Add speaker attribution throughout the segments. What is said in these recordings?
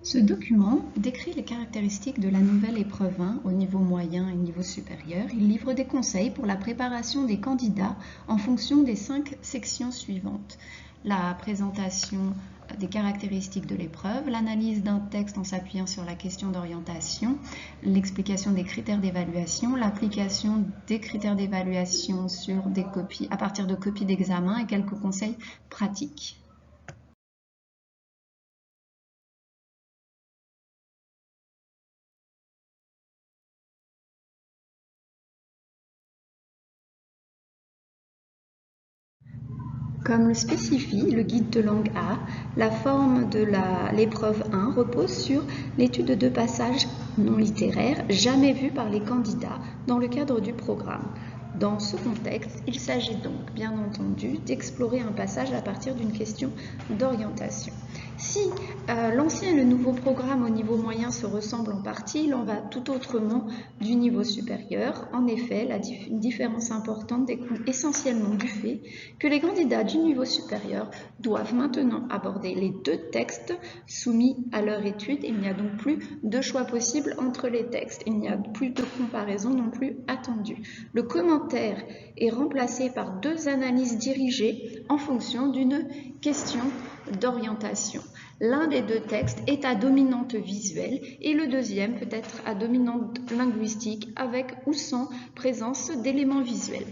Speaker 1: Ce document décrit les caractéristiques de la nouvelle épreuve 1 au niveau moyen et niveau supérieur. Il livre des conseils pour la préparation des candidats en fonction des 5 sections suivantes. La présentation des caractéristiques de l'épreuve, l'analyse d'un texte en s'appuyant sur la question d'orientation, l'explication des critères d'évaluation, l'application des critères d'évaluation sur des copies, à partir de copies d'examen et quelques conseils pratiques. Comme le spécifie le guide de langue A, la forme de l'épreuve 1 repose sur l'étude de 2 passages non littéraires jamais vus par les candidats dans le cadre du programme. Dans ce contexte, il s'agit donc, bien entendu, d'explorer un passage à partir d'une question d'orientation. Si l'ancien et le nouveau programme au niveau moyen se ressemblent en partie, il en va tout autrement du niveau supérieur. En effet, une différence importante découle essentiellement du fait que les candidats du niveau supérieur doivent maintenant aborder les 2 textes soumis à leur étude. Il n'y a donc plus de choix possible entre les textes. Il n'y a plus de comparaison non plus attendue. Le commentaire est remplacé par 2 analyses dirigées en fonction d'une question d'orientation. L'un des 2 textes est à dominante visuelle et le deuxième peut être à dominante linguistique avec ou sans présence d'éléments visuels.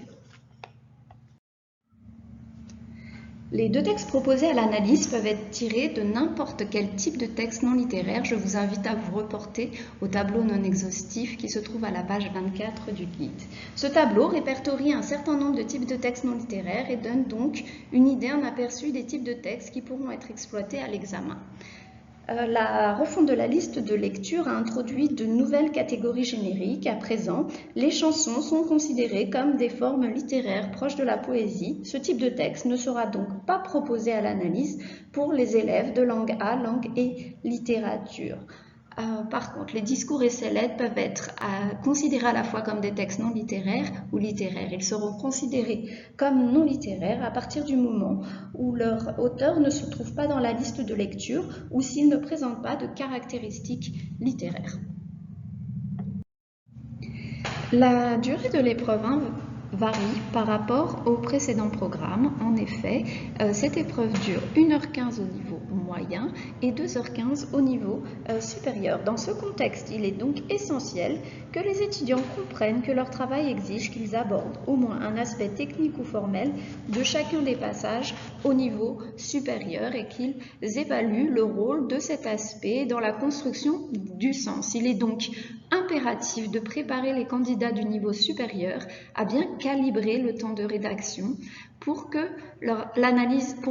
Speaker 1: Les 2 textes proposés à l'analyse peuvent être tirés de n'importe quel type de texte non littéraire. Je vous invite à vous reporter au tableau non exhaustif qui se trouve à la page 24 du guide. Ce tableau répertorie un certain nombre de types de textes non littéraires et donne donc une idée, un aperçu des types de textes qui pourront être exploités à l'examen. La refonte de la liste de lecture a introduit de nouvelles catégories génériques. À présent, les chansons sont considérées comme des formes littéraires proches de la poésie. Ce type de texte ne sera donc pas proposé à l'analyse pour les élèves de langue A, langue et littérature. Par contre, les discours et ses lettres peuvent être considérés à la fois comme des textes non littéraires ou littéraires. Ils seront considérés comme non littéraires à partir du moment où leur auteur ne se trouve pas dans la liste de lecture ou s'il ne présente pas de caractéristiques littéraires. La durée de l'épreuve 1 varie par rapport au précédent programme. En effet, cette épreuve dure 1h15 au niveau moyen et 2h15 au niveau supérieur. Dans ce contexte, il est donc essentiel que les étudiants comprennent que leur travail exige qu'ils abordent au moins un aspect technique ou formel de chacun des passages au niveau supérieur et qu'ils évaluent le rôle de cet aspect dans la construction du sens. Il est donc impératif de préparer les candidats du niveau supérieur à bien calibrer le temps de rédaction pour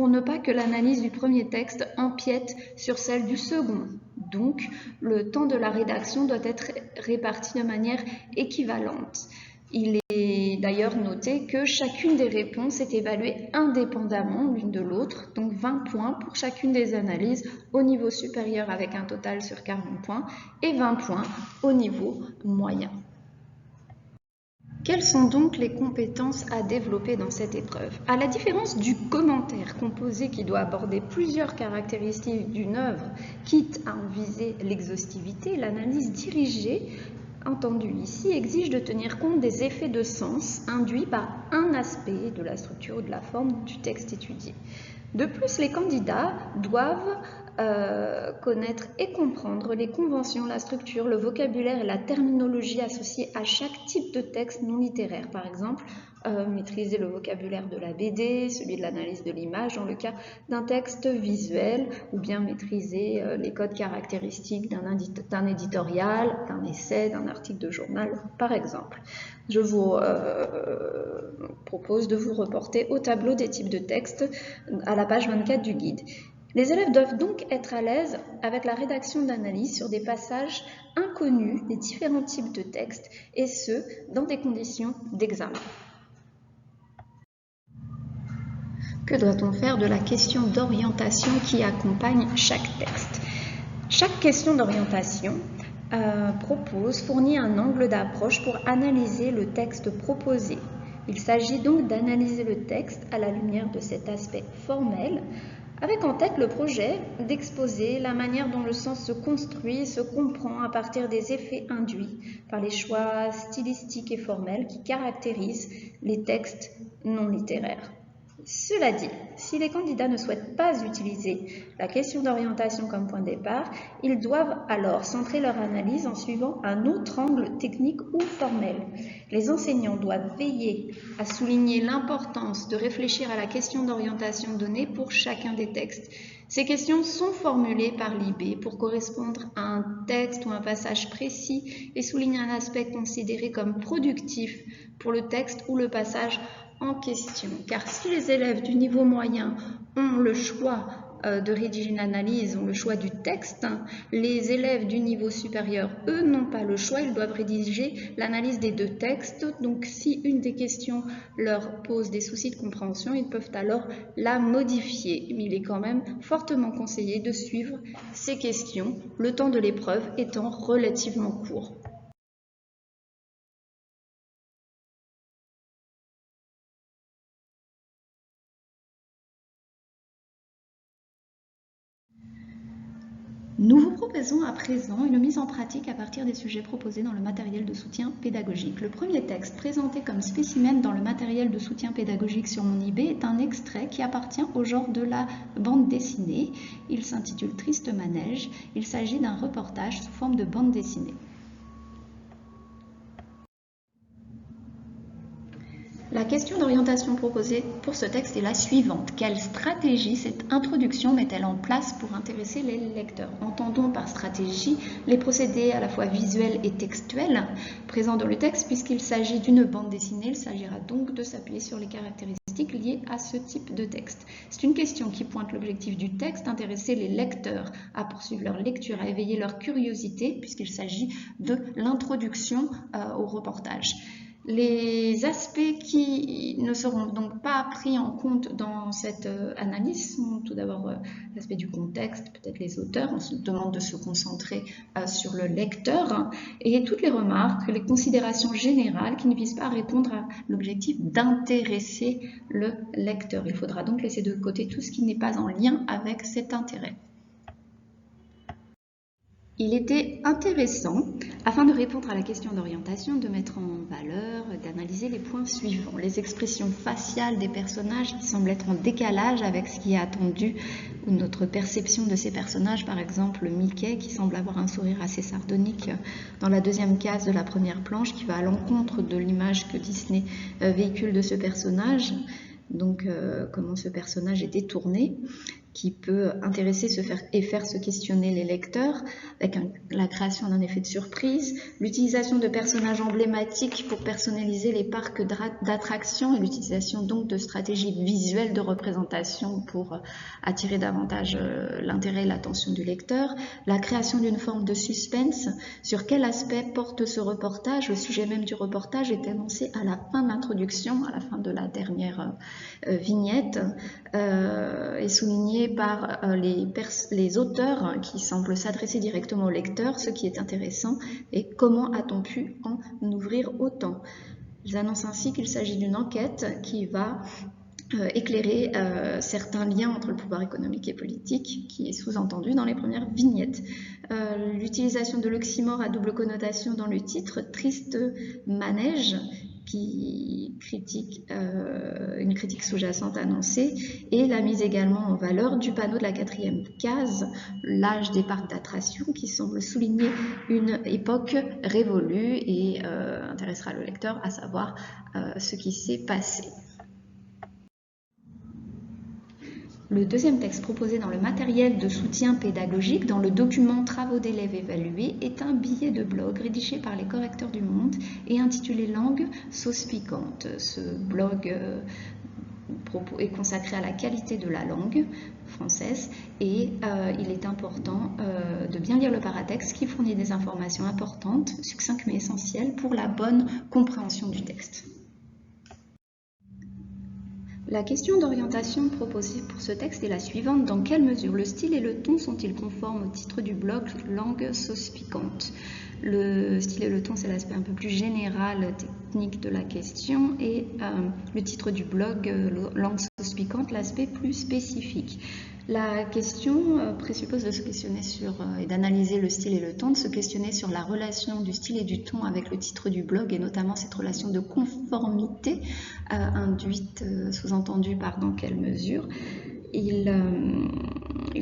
Speaker 1: ne pas que l'analyse du premier texte empiète sur celle du second. Donc, le temps de la rédaction doit être réparti de manière équivalente. Il est d'ailleurs noté que chacune des réponses est évaluée indépendamment l'une de l'autre, donc 20 points pour chacune des analyses au niveau supérieur avec un total sur 40 points et 20 points au niveau moyen. Quelles sont donc les compétences à développer dans cette épreuve? À la différence du commentaire composé qui doit aborder plusieurs caractéristiques d'une œuvre, quitte à en viser l'exhaustivité, l'analyse dirigée, entendue ici, exige de tenir compte des effets de sens induits par un aspect de la structure ou de la forme du texte étudié. De plus, les candidats doivent connaître et comprendre les conventions, la structure, le vocabulaire et la terminologie associés à chaque type de texte non littéraire. Par exemple, maîtriser le vocabulaire de la BD, celui de l'analyse de l'image dans le cas d'un texte visuel, ou bien maîtriser les codes caractéristiques d'un éditorial, d'un essai, d'un article de journal, par exemple. Je vous propose de vous reporter au tableau des types de textes à la page 24 du guide. Les élèves doivent donc être à l'aise avec la rédaction d'analyse sur des passages inconnus des différents types de textes, et ce, dans des conditions d'examen. Que doit-on faire de la question d'orientation qui accompagne chaque texte? Chaque question d'orientation fournit un angle d'approche pour analyser le texte proposé. Il s'agit donc d'analyser le texte à la lumière de cet aspect formel avec en tête le projet d'exposer la manière dont le sens se construit et se comprend à partir des effets induits par les choix stylistiques et formels qui caractérisent les textes non littéraires. Cela dit, si les candidats ne souhaitent pas utiliser la question d'orientation comme point de départ, ils doivent alors centrer leur analyse en suivant un autre angle technique ou formel. Les enseignants doivent veiller à souligner l'importance de réfléchir à la question d'orientation donnée pour chacun des textes. Ces questions sont formulées par l'IB pour correspondre à un texte ou un passage précis et soulignent un aspect considéré comme productif pour le texte ou le passage en question. Car si les élèves du niveau moyen ont le choix de rédiger une analyse, ont le choix du texte, les élèves du niveau supérieur, eux, n'ont pas le choix, ils doivent rédiger l'analyse des deux textes. Donc si une des questions leur pose des soucis de compréhension, ils peuvent alors la modifier. Mais il est quand même fortement conseillé de suivre ces questions, le temps de l'épreuve étant relativement court. Nous vous proposons à présent une mise en pratique à partir des sujets proposés dans le matériel de soutien pédagogique. Le premier texte présenté comme spécimen dans le matériel de soutien pédagogique sur mon IB est un extrait qui appartient au genre de la bande dessinée. Il s'intitule Triste Manège. Il s'agit d'un reportage sous forme de bande dessinée. La question d'orientation proposée pour ce texte est la suivante. Quelle stratégie cette introduction met-elle en place pour intéresser les lecteurs? Entendons par stratégie les procédés à la fois visuels et textuels présents dans le texte. Puisqu'il s'agit d'une bande dessinée, il s'agira donc de s'appuyer sur les caractéristiques liées à ce type de texte. C'est une question qui pointe l'objectif du texte, intéresser les lecteurs à poursuivre leur lecture, à éveiller leur curiosité, puisqu'il s'agit de l'introduction au reportage. Les aspects qui ne seront donc pas pris en compte dans cette analyse sont tout d'abord l'aspect du contexte, peut-être les auteurs, on se demande de se concentrer sur le lecteur, et toutes les remarques, les considérations générales qui ne visent pas à répondre à l'objectif d'intéresser le lecteur. Il faudra donc laisser de côté tout ce qui n'est pas en lien avec cet intérêt. Il était intéressant, afin de répondre à la question d'orientation, de mettre en valeur, d'analyser les points suivants. Les expressions faciales des personnages qui semblent être en décalage avec ce qui est attendu, ou notre perception de ces personnages, par exemple Mickey qui semble avoir un sourire assez sardonique dans la deuxième case de la première planche, qui va à l'encontre de l'image que Disney véhicule de ce personnage. Donc comment ce personnage est détourné, qui peut intéresser et faire se questionner les lecteurs, avec la création d'un effet de surprise, l'utilisation de personnages emblématiques pour personnaliser les parcs d'attractions et l'utilisation donc de stratégies visuelles de représentation pour attirer davantage l'intérêt et l'attention du lecteur, la création d'une forme de suspense sur quel aspect porte ce reportage. Le sujet même du reportage est annoncé à la fin de l'introduction, à la fin de la dernière vignette, est souligné par les auteurs qui semblent s'adresser directement au lecteur, ce qui est intéressant, et comment a-t-on pu en ouvrir autant. Ils annoncent ainsi qu'il s'agit d'une enquête qui va éclairer certains liens entre le pouvoir économique et politique, qui est sous-entendu dans les premières vignettes. L'utilisation de l'oxymore à double connotation dans le titre, Triste Manège, qui critique une critique sous-jacente annoncée, et la mise également en valeur du panneau de la quatrième case, l'âge des parcs d'attractions, qui semble souligner une époque révolue et intéressera le lecteur à savoir ce qui s'est passé. Le deuxième texte proposé dans le matériel de soutien pédagogique, dans le document Travaux d'élèves évalués, est un billet de blog rédigé par les correcteurs du Monde et intitulé Langue sauce piquante. Ce blog est consacré à la qualité de la langue française et il est important de bien lire le paratexte qui fournit des informations importantes, succinctes mais essentielles pour la bonne compréhension du texte. La question d'orientation proposée pour ce texte est la suivante. Dans quelle mesure le style et le ton sont-ils conformes au titre du blog Langue sauce piquante? Le style et le ton, c'est l'aspect un peu plus général, technique de la question, et le titre du blog Langue sauce piquante, l'aspect plus spécifique. La question présuppose de se questionner sur et d'analyser le style et le ton, de se questionner sur la relation du style et du ton avec le titre du blog et notamment cette relation de conformité induite, sous-entendue par dans quelle mesure. Il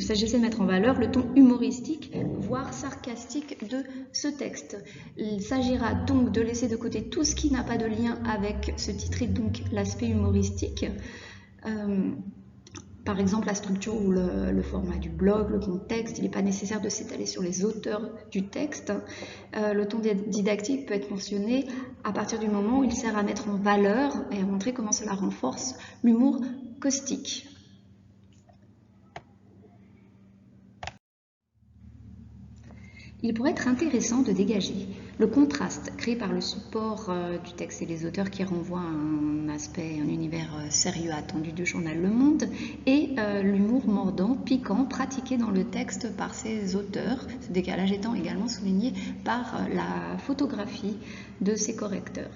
Speaker 1: s'agissait de mettre en valeur le ton humoristique, voire sarcastique de ce texte. Il s'agira donc de laisser de côté tout ce qui n'a pas de lien avec ce titre et donc l'aspect humoristique. Par exemple, la structure ou le format du blog, le contexte, il n'est pas nécessaire de s'étaler sur les auteurs du texte. Le ton didactique peut être mentionné à partir du moment où il sert à mettre en valeur et à montrer comment cela renforce l'humour caustique. Il pourrait être intéressant de dégager le contraste créé par le support du texte et les auteurs qui renvoient à un aspect, un univers sérieux attendu du journal Le Monde et l'humour mordant, piquant, pratiqué dans le texte par ces auteurs, ce décalage étant également souligné par la photographie de ces correcteurs.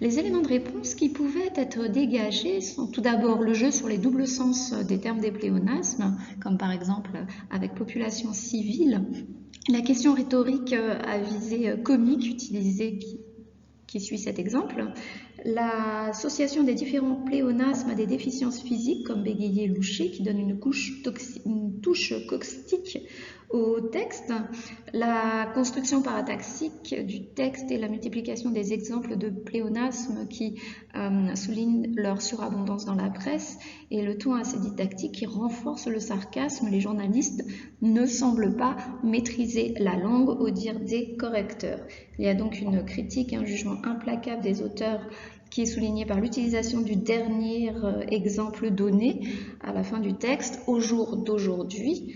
Speaker 1: Les éléments de réponse qui pouvaient être dégagés sont tout d'abord le jeu sur les doubles sens des termes des pléonasmes, comme par exemple avec population civile, la question rhétorique à visée comique utilisée qui suit cet exemple, l'association des différents pléonasmes à des déficiences physiques comme bégayer et loucher qui donne une touche caustique au texte, la construction parataxique du texte et la multiplication des exemples de pléonasmes qui soulignent leur surabondance dans la presse et le ton assez didactique qui renforce le sarcasme. Les journalistes ne semblent pas maîtriser la langue au dire des correcteurs. Il y a donc une critique, un jugement implacable des auteurs qui est souligné par l'utilisation du dernier exemple donné à la fin du texte, au jour d'aujourd'hui.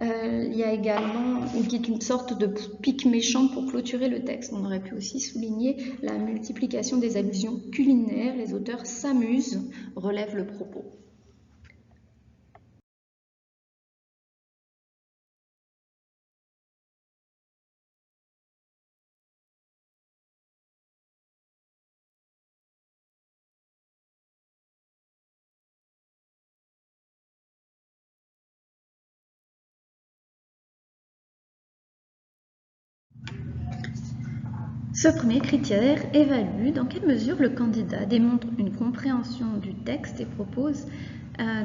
Speaker 1: Il y a également une sorte de pique méchante pour clôturer le texte. On aurait pu aussi souligner la multiplication des allusions culinaires. Les auteurs s'amusent, relève le propos. Ce premier critère évalue dans quelle mesure le candidat démontre une compréhension du texte et propose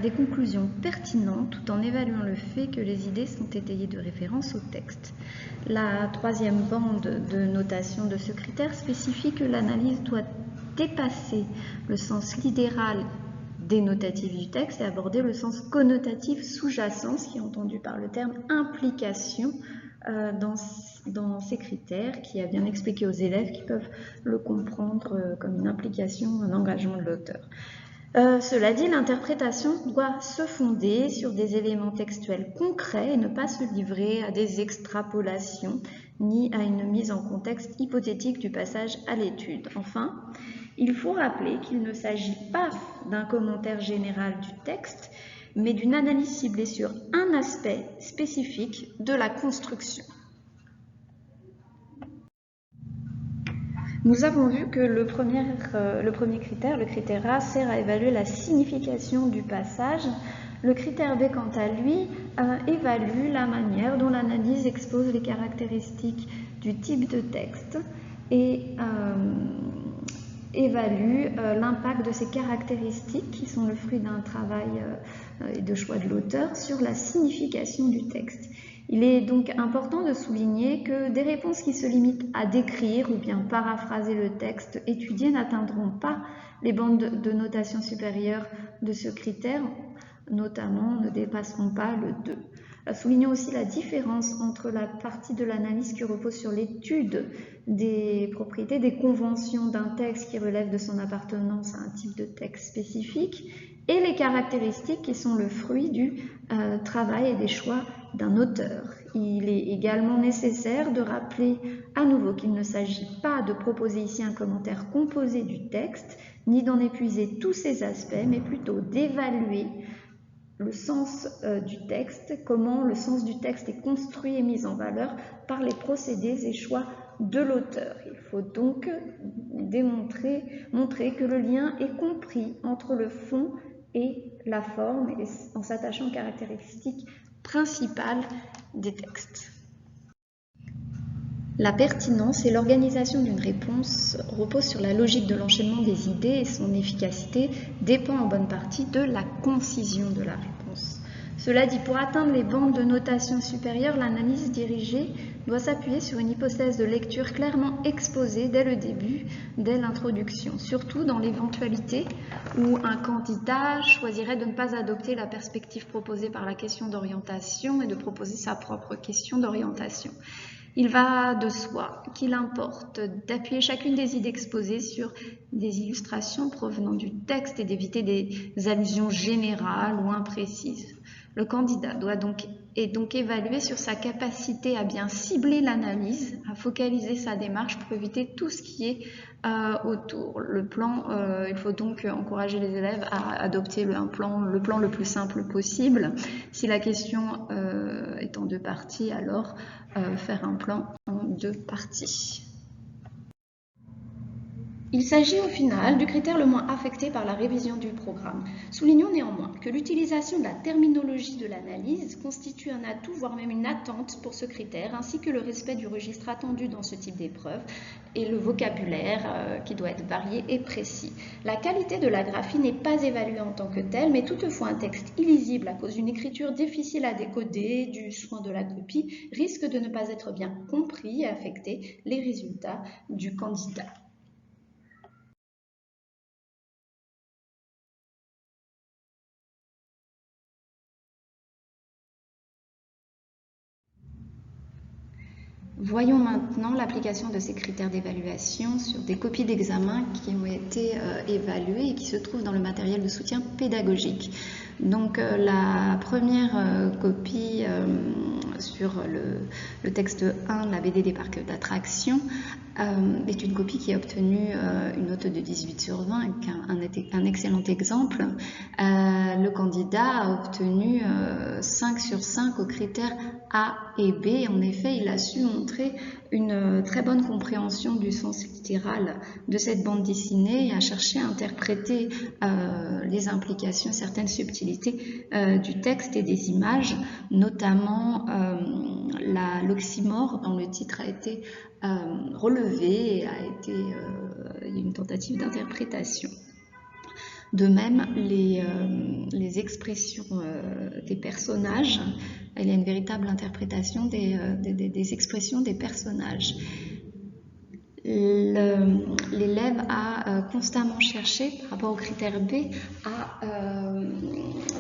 Speaker 1: des conclusions pertinentes tout en évaluant le fait que les idées sont étayées de références au texte. La troisième bande de notation de ce critère spécifie que l'analyse doit dépasser le sens lidéral dénotatif du texte et aborder le sens connotatif sous-jacent, ce qui est entendu par le terme implication dans ces critères, qui a bien expliqué aux élèves qui peuvent le comprendre comme une implication, un engagement de l'auteur. Cela dit, l'interprétation doit se fonder sur des éléments textuels concrets et ne pas se livrer à des extrapolations ni à une mise en contexte hypothétique du passage à l'étude. Enfin, il faut rappeler qu'il ne s'agit pas d'un commentaire général du texte, mais d'une analyse ciblée sur un aspect spécifique de la construction. Nous avons vu que le premier critère, le critère A, sert à évaluer la signification du passage. Le critère B, quant à lui, évalue la manière dont l'analyse expose les caractéristiques du type de texte et évalue l'impact de ces caractéristiques qui sont le fruit d'un travail et de choix de l'auteur sur la signification du texte. Il est donc important de souligner que des réponses qui se limitent à décrire ou bien paraphraser le texte étudié n'atteindront pas les bandes de notation supérieures de ce critère, notamment ne dépasseront pas le 2. Soulignons aussi la différence entre la partie de l'analyse qui repose sur l'étude des propriétés, des conventions d'un texte qui relève de son appartenance à un type de texte spécifique et les caractéristiques qui sont le fruit du travail et des choix d'un auteur. Il est également nécessaire de rappeler à nouveau qu'il ne s'agit pas de proposer ici un commentaire composé du texte, ni d'en épuiser tous ses aspects, mais plutôt d'évaluer le sens du texte, comment le sens du texte est construit et mis en valeur par les procédés et choix de l'auteur. Il faut donc montrer que le lien est compris entre le fond et la forme et en s'attachant aux caractéristiques principales des textes. La pertinence et l'organisation d'une réponse reposent sur la logique de l'enchaînement des idées et son efficacité dépend en bonne partie de la concision de la réponse. Cela dit, pour atteindre les bandes de notation supérieures, l'analyse dirigée doit s'appuyer sur une hypothèse de lecture clairement exposée dès le début, dès l'introduction, surtout dans l'éventualité où un candidat choisirait de ne pas adopter la perspective proposée par la question d'orientation et de proposer sa propre question d'orientation. Il va de soi qu'il importe d'appuyer chacune des idées exposées sur des illustrations provenant du texte et d'éviter des allusions générales ou imprécises. Le candidat doit donc évaluer sur sa capacité à bien cibler l'analyse, à focaliser sa démarche pour éviter tout ce qui est autour. Le plan, il faut donc encourager les élèves à adopter le plan le plus simple possible. Si la question est en 2 parties, alors faire un plan en 2 parties. Il s'agit au final du critère le moins affecté par la révision du programme. Soulignons néanmoins que l'utilisation de la terminologie de l'analyse constitue un atout, voire même une attente pour ce critère, ainsi que le respect du registre attendu dans ce type d'épreuve et le vocabulaire qui doit être varié et précis. La qualité de la graphie n'est pas évaluée en tant que telle, mais toutefois un texte illisible à cause d'une écriture difficile à décoder, du soin de la copie, risque de ne pas être bien compris et affecter les résultats du candidat. Voyons maintenant l'application de ces critères d'évaluation sur des copies d'examen qui ont été évaluées et qui se trouvent dans le matériel de soutien pédagogique. Donc la première copie sur le texte 1, la BD des parcs d'attractions, est une copie qui a obtenu une note de 18 sur 20, un excellent exemple. Le candidat a obtenu 5 sur 5 aux critères A et B. En effet, il a su montrer une très bonne compréhension du sens littéral de cette bande dessinée et a cherché à interpréter les implications, certaines subtilités du texte et des images, notamment l'oxymore dont le titre a été relevé et a été une tentative d'interprétation. De même, les expressions des personnages, il y a une véritable interprétation des expressions des personnages. L'élève a constamment cherché, par rapport au critère B, à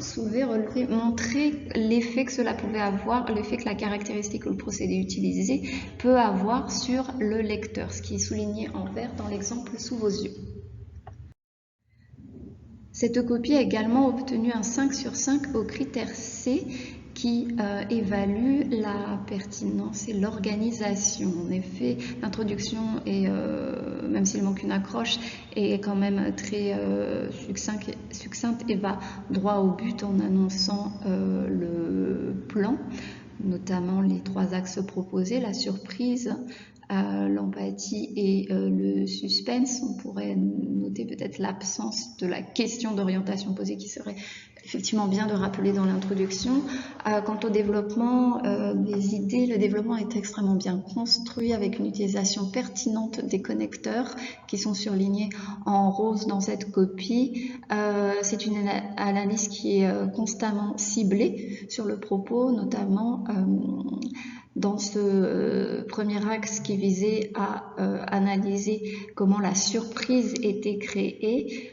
Speaker 1: soulever, relever, montrer l'effet que cela pouvait avoir, l'effet que la caractéristique ou le procédé utilisé peut avoir sur le lecteur, ce qui est souligné en vert dans l'exemple sous vos yeux. Cette copie a également obtenu un 5 sur 5 au critère C qui évalue la pertinence et l'organisation. En effet, l'introduction, même s'il manque une accroche, est quand même très succincte et va droit au but en annonçant le plan, notamment les 3 axes proposés, la surprise, l'empathie et le suspense. On pourrait noter peut-être l'absence de la question d'orientation posée qui serait effectivement bien de rappeler dans l'introduction. Quant au développement des idées, le développement est extrêmement bien construit avec une utilisation pertinente des connecteurs qui sont surlignés en rose dans cette copie. C'est une analyse qui est constamment ciblée sur le propos, notamment dans ce premier axe qui visait à analyser comment la surprise était créée.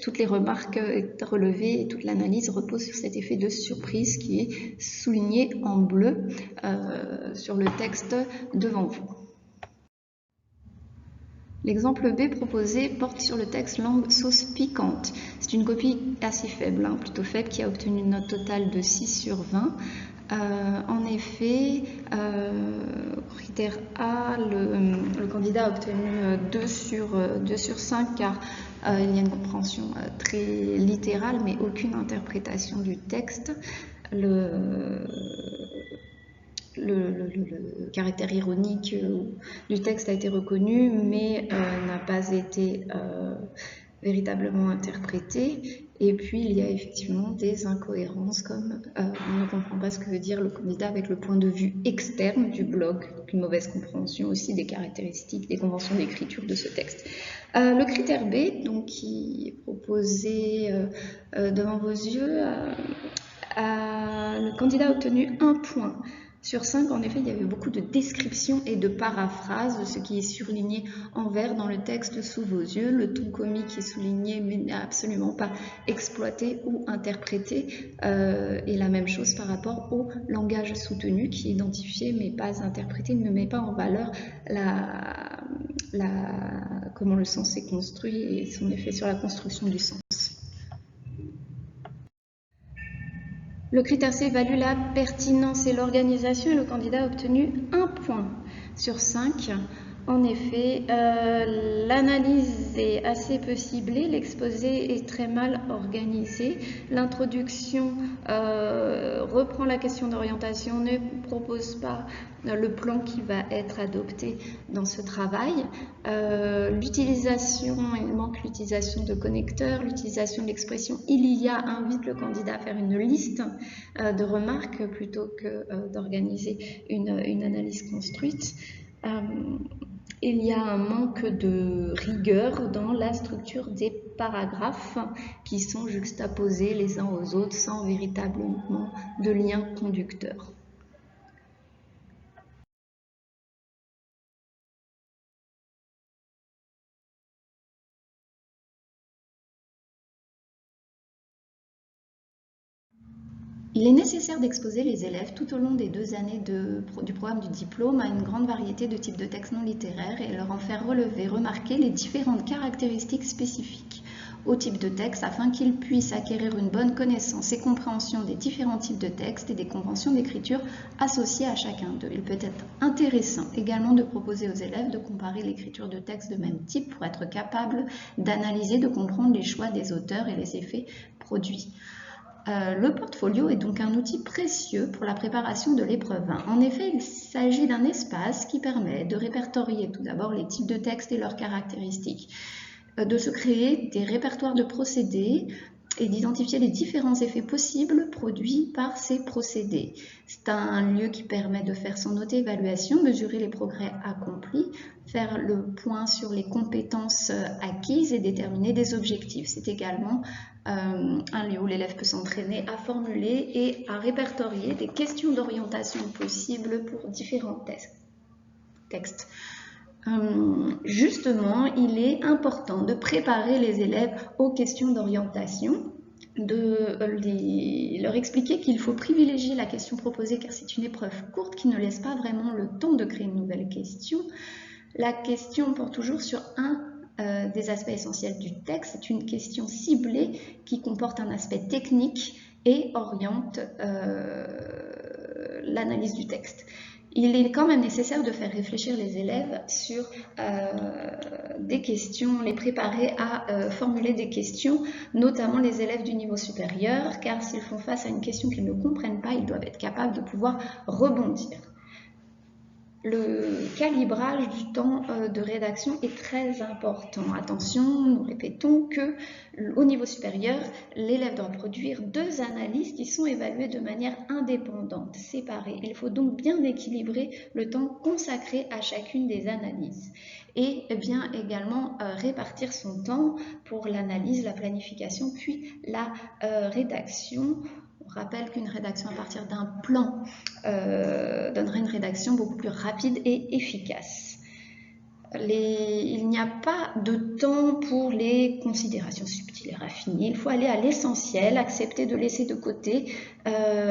Speaker 1: Toutes les remarques relevées et toute l'analyse repose sur cet effet de surprise qui est souligné en bleu sur le texte devant vous. L'exemple B proposé porte sur le texte langue sauce piquante. C'est une copie assez faible, plutôt faible, qui a obtenu une note totale de 6 sur 20. En effet, critère A, le candidat a obtenu 2 sur 5 car il y a une compréhension très littérale mais aucune interprétation du texte. Le caractère ironique du texte a été reconnu mais n'a pas été véritablement interprété. Et puis, il y a effectivement des incohérences, comme on ne comprend pas ce que veut dire le candidat avec le point de vue externe du blog, une mauvaise compréhension aussi des caractéristiques, des conventions d'écriture de ce texte. Le critère B, donc, qui est proposé devant vos yeux, le candidat a obtenu 1 point sur 5. En effet, il y avait beaucoup de descriptions et de paraphrases de ce qui est surligné en vert dans le texte sous vos yeux. Le ton comique est souligné mais n'est absolument pas exploité ou interprété. Et la même chose par rapport au langage soutenu qui est identifié mais pas interprété, ne met pas en valeur comment le sens est construit et son effet sur la construction du sens. Le critère C évalue la pertinence et l'organisation et le candidat a obtenu 1 point sur 5. En effet, l'analyse est assez peu ciblée, l'exposé est très mal organisé, l'introduction reprend la question d'orientation, ne propose pas le plan qui va être adopté dans ce travail. L'utilisation, il manque l'utilisation de connecteurs, l'utilisation de l'expression « il y a » invite le candidat à faire une liste de remarques plutôt que d'organiser une analyse construite. Il y a un manque de rigueur dans la structure des paragraphes qui sont juxtaposés les uns aux autres sans véritablement de lien conducteur. Il est nécessaire d'exposer les élèves tout au long des 2 années du programme du diplôme à une grande variété de types de textes non littéraires et leur en faire remarquer les différentes caractéristiques spécifiques au type de texte afin qu'ils puissent acquérir une bonne connaissance et compréhension des différents types de textes et des conventions d'écriture associées à chacun d'eux. Il peut être intéressant également de proposer aux élèves de comparer l'écriture de textes de même type pour être capable d'analyser, de comprendre les choix des auteurs et les effets produits. Le portfolio est donc un outil précieux pour la préparation de l'épreuve 1. En effet, il s'agit d'un espace qui permet de répertorier tout d'abord les types de textes et leurs caractéristiques, de se créer des répertoires de procédés et d'identifier les différents effets possibles produits par ces procédés. C'est un lieu qui permet de faire son auto-évaluation, mesurer les progrès accomplis, faire le point sur les compétences acquises et déterminer des objectifs. C'est également un lieu où l'élève peut s'entraîner à formuler et à répertorier des questions d'orientation possibles pour différents textes. Justement, il est important de préparer les élèves aux questions d'orientation, de leur expliquer qu'il faut privilégier la question proposée car c'est une épreuve courte qui ne laisse pas vraiment le temps de créer une nouvelle question. La question porte toujours sur un des aspects essentiels du texte. C'est une question ciblée qui comporte un aspect technique et oriente l'analyse du texte. Il est quand même nécessaire de faire réfléchir les élèves sur des questions, les préparer à formuler des questions, notamment les élèves du niveau supérieur, car s'ils font face à une question qu'ils ne comprennent pas, ils doivent être capables de pouvoir rebondir. Le calibrage du temps de rédaction est très important. Attention, nous répétons qu'au niveau supérieur, l'élève doit produire 2 analyses qui sont évaluées de manière indépendante, séparée. Il faut donc bien équilibrer le temps consacré à chacune des analyses et bien également répartir son temps pour l'analyse, la planification, puis la rédaction. On rappelle qu'une rédaction à partir d'un plan donnerait une rédaction beaucoup plus rapide et efficace. Il n'y a pas de temps pour les considérations subtiles et raffinées. Il faut aller à l'essentiel, accepter de laisser de côté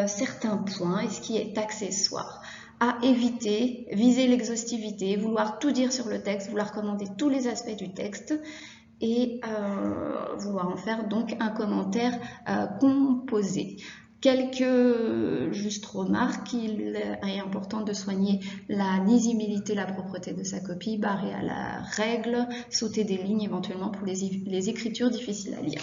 Speaker 1: certains points et ce qui est accessoire. À éviter, viser l'exhaustivité, vouloir tout dire sur le texte, vouloir commenter tous les aspects du texte et vouloir en faire donc un commentaire composé. Quelques justes remarques, il est important de soigner la lisibilité, la propreté de sa copie, barrer à la règle, sauter des lignes éventuellement pour les écritures difficiles à lire.